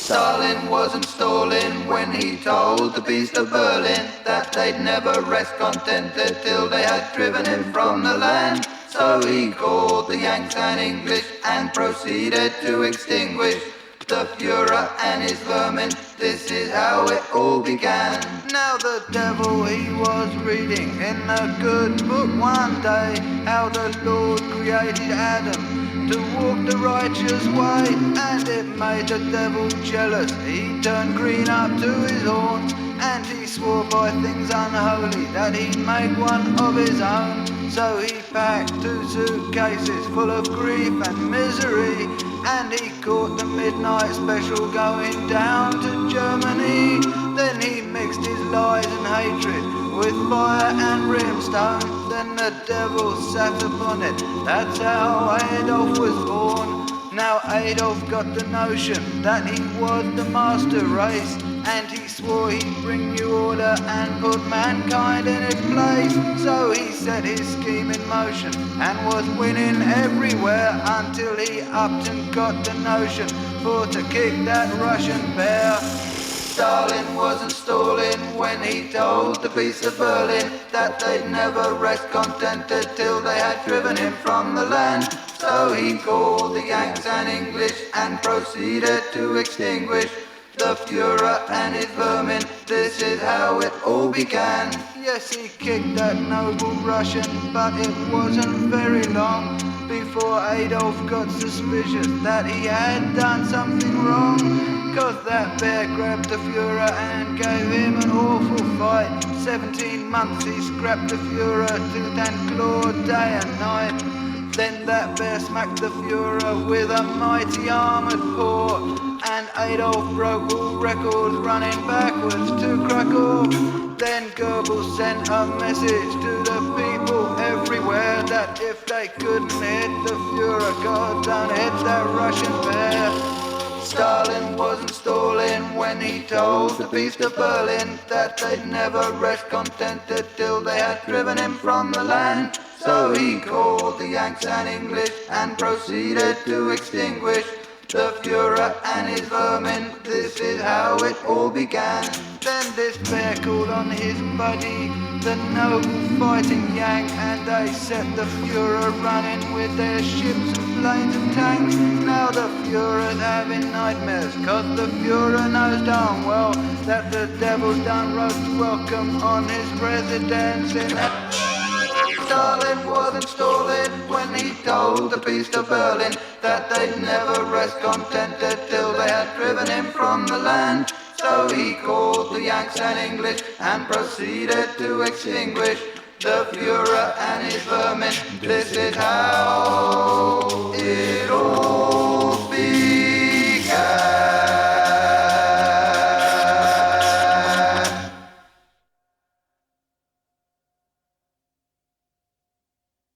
Stalin wasn't stalling when he told the beast of Berlin that they'd never rest contented till they had driven him from the land. So he called the Yanks and English and proceeded to extinguish the Führer and his vermin. This is how it all began. Now the devil he was reading in a good book one day how the Lord created Adam to walk the righteous way, and it made the devil jealous. He turned green up to his horns, and he swore by things unholy that he'd make one of his own. So he packed 2 suitcases full of grief and misery, and he caught the midnight special going down to Germany. Then he mixed his lies and hatred with fire and brimstone. Then the devil sat upon it. That's how Adolf was born. Now Adolf got the notion that he was the master race, and he swore he'd bring new order and put mankind in its place. So he set his scheme in motion and was winning everywhere until he upped and got the notion for to kick that Russian bear. Stalin wasn't stalling when he told the beast of Berlin that they'd never rest contented till they had driven him from the land. So he called the Yanks and English and proceeded to extinguish the Führer and his vermin. This is how it all began. Yes, he kicked that noble Russian, but it wasn't very long before Adolf got suspicious that he had done something wrong. 'Cause that bear grabbed the Führer and gave him an awful fight. 17 months he scrapped the Führer tooth and claw day and night. Then that bear smacked the Führer with a mighty armoured paw, and Adolf broke all records running backwards to Krakow. Then Goebbels sent a message to the people everywhere that if they couldn't hit the Führer, God don't hit that Russian bear. Stalin wasn't stalling when he told the beast of Berlin that they'd never rest contented till they had driven him from the land. So he called the Yanks and English and proceeded to extinguish the Führer and his vermin. This is how it all began. Then this bear called on his buddy, the noble fighting Yank, and they set the Führer running with their ships and planes and tanks. Now the Führer's having nightmares, 'cause the Führer knows darn well that the devil's done roast welcome on his residence in Stalin wasn't stalling when he told the beast of Berlin that they'd never rest contented till they had driven him from the land. So he called the Yanks and English and proceeded to extinguish the Führer and his vermin. This is how